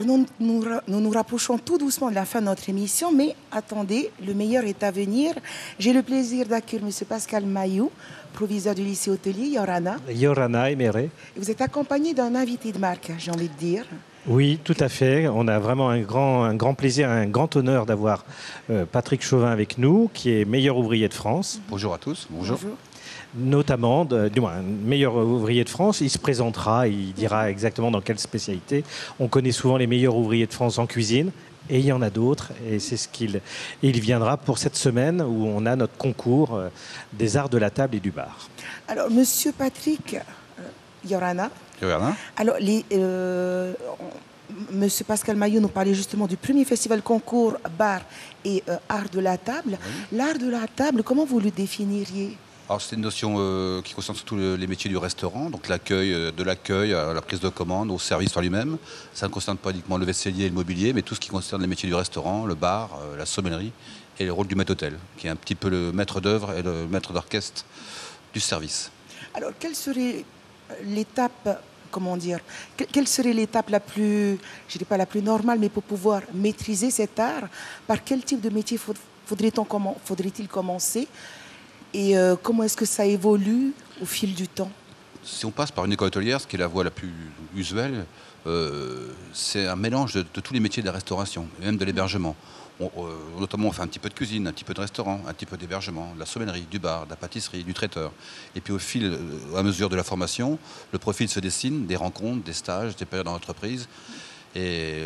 Nous nous rapprochons tout doucement de la fin de notre émission, mais attendez, le meilleur est à venir. J'ai le plaisir d'accueillir M. Pascal Mailloux, proviseur du lycée hôtelier Yorana. Yorana Éméré. Vous êtes accompagné d'un invité de marque, j'ai envie de dire. Oui, tout à fait. On a vraiment un grand plaisir, un grand honneur d'avoir Patrick Chauvin avec nous, qui est meilleur ouvrier de France. Bonjour à tous. Bonjour. Notamment, du moins, meilleur ouvrier de France. Il se présentera, il dira exactement dans quelle spécialité. On connaît souvent les meilleurs ouvriers de France en cuisine, et il y en a d'autres. Et c'est ce qu'il viendra pour cette semaine où on a notre concours des arts de la table et du bar. Alors, Monsieur Patrick Yorana. Alors, Monsieur Pascal Mailloux nous parlait justement du premier festival concours bar et art de la table. Oui. L'art de la table, comment vous le définiriez ? Alors c'est une notion qui concerne surtout les métiers du restaurant, donc de l'accueil à la prise de commande, au service par lui-même. Ça ne concerne pas uniquement le vaisselier et le mobilier, mais tout ce qui concerne les métiers du restaurant, le bar, la sommellerie et le rôle du maître d'hôtel, qui est un petit peu le maître d'œuvre et le maître d'orchestre du service. Alors quelle serait l'étape, quelle serait l'étape la plus, je ne dirais pas la plus normale, mais pour pouvoir maîtriser cet art, par quel type de métier faudrait-il commencer ? Et comment est-ce que ça évolue au fil du temps ? Si on passe par une école hôtelière, ce qui est la voie la plus usuelle, c'est un mélange de tous les métiers de la restauration, et même de l'hébergement. Notamment, on fait un petit peu de cuisine, un petit peu de restaurant, un petit peu d'hébergement, de la sommellerie, du bar, de la pâtisserie, du traiteur. Et puis au fil, à mesure de la formation, le profil se dessine, des rencontres, des stages, des périodes en entreprise. Et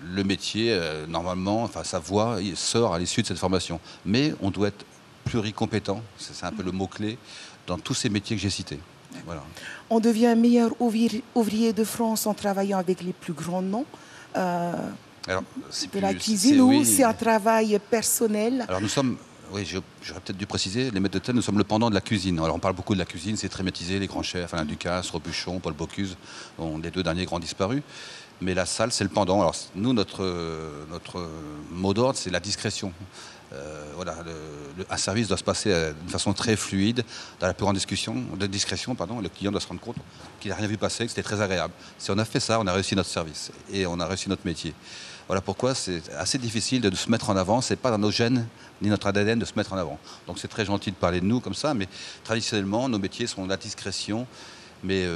le métier, normalement, enfin sa voie sort à l'issue de cette formation. Mais on doit être pluricompétent, c'est un peu le mot-clé, dans tous ces métiers que j'ai cités. Voilà. On devient meilleur ouvrier de France en travaillant avec les plus grands noms de la cuisine, ou c'est un travail personnel ? Alors nous sommes, oui, j'aurais peut-être dû préciser, les maîtres d'hôtel, nous sommes le pendant de la cuisine. Alors on parle beaucoup de la cuisine, c'est très métisé, les grands chefs, Alain Ducasse, Robuchon, Paul Bocuse, les deux derniers grands disparus. Mais la salle, c'est le pendant. Alors nous, notre mot d'ordre, c'est la discrétion. Un service doit se passer d'une façon très fluide, dans la plus grande discrétion. Le client doit se rendre compte qu'il n'a rien vu passer, que c'était très agréable. Si on a fait ça, on a réussi notre service et on a réussi notre métier. Voilà pourquoi c'est assez difficile de se mettre en avant. C'est pas dans nos gènes ni notre ADN de se mettre en avant. Donc c'est très gentil de parler de nous comme ça, mais traditionnellement, nos métiers sont la discrétion. Mais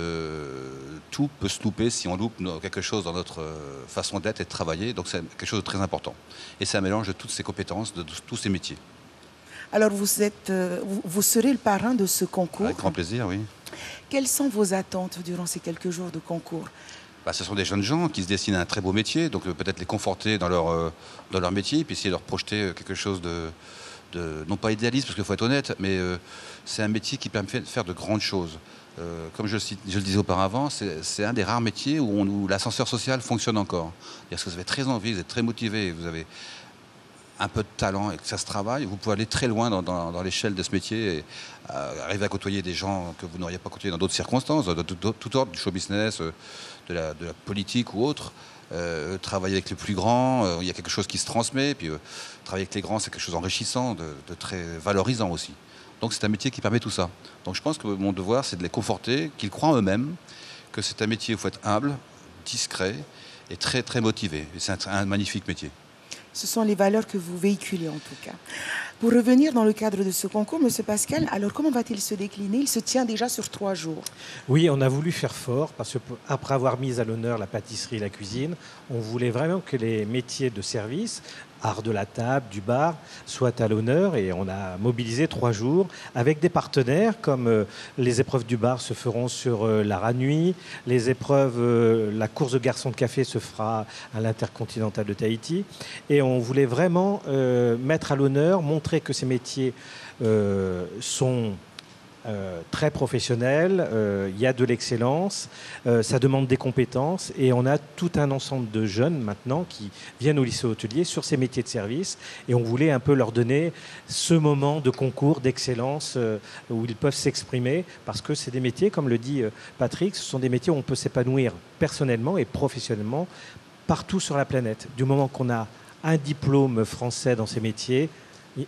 tout peut se louper si on loupe quelque chose dans notre façon d'être et de travailler. Donc c'est quelque chose de très important. Et c'est un mélange de toutes ces compétences, de tous ces métiers. Alors vous serez le parrain de ce concours. Avec grand plaisir, oui. Quelles sont vos attentes durant ces quelques jours de concours ? Ce sont des jeunes gens qui se destinent à un très beau métier. Donc peut-être les conforter dans leur métier, puis essayer de leur projeter quelque chose non pas idéaliste, parce qu'il faut être honnête, mais c'est un métier qui permet de faire de grandes choses. Comme je le disais auparavant, c'est un des rares métiers où l'ascenseur social fonctionne encore. C'est-à-dire que vous avez très envie, vous êtes très motivé, vous avez un peu de talent et que ça se travaille, vous pouvez aller très loin dans l'échelle de ce métier et arriver à côtoyer des gens que vous n'auriez pas côtoyés dans d'autres circonstances, de tout ordre, du show business, de la politique ou autre. Travailler avec les plus grands, il y a quelque chose qui se transmet, puis travailler avec les grands, c'est quelque chose d'enrichissant, de très valorisant aussi. Donc c'est un métier qui permet tout ça. Donc je pense que mon devoir, c'est de les conforter, qu'ils croient en eux-mêmes, que c'est un métier où il faut être humble, discret et très très motivé. Et c'est un magnifique métier. Ce sont les valeurs que vous véhiculez en tout cas. Pour revenir dans le cadre de ce concours, M. Pascal, alors comment va-t-il se décliner ? Il se tient déjà sur 3 jours. Oui, on a voulu faire fort parce qu'après avoir mis à l'honneur la pâtisserie et la cuisine, on voulait vraiment que les métiers de service, art de la table, du bar, soient à l'honneur, et on a mobilisé 3 jours avec des partenaires comme les épreuves du bar se feront sur la Ranuit, les épreuves, la course de garçons de café se fera à l'Intercontinental de Tahiti, et on voulait vraiment mettre à l'honneur, montrer que ces métiers sont très professionnel, il y a de l'excellence, ça demande des compétences, et on a tout un ensemble de jeunes maintenant qui viennent au lycée hôtelier sur ces métiers de service, et on voulait un peu leur donner ce moment de concours d'excellence où ils peuvent s'exprimer, parce que c'est des métiers, comme le dit Patrick, ce sont des métiers où on peut s'épanouir personnellement et professionnellement partout sur la planète. Du moment qu'on a un diplôme français dans ces métiers,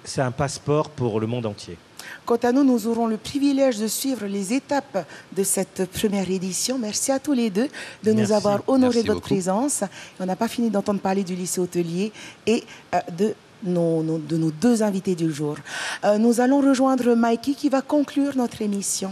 c'est un passeport pour le monde entier. Quant à nous, nous aurons le privilège de suivre les étapes de cette première édition. Merci à tous les deux de nous avoir honoré de votre présence. On n'a pas fini d'entendre parler du lycée hôtelier et de nos deux invités du jour. Nous allons rejoindre Mikey qui va conclure notre émission.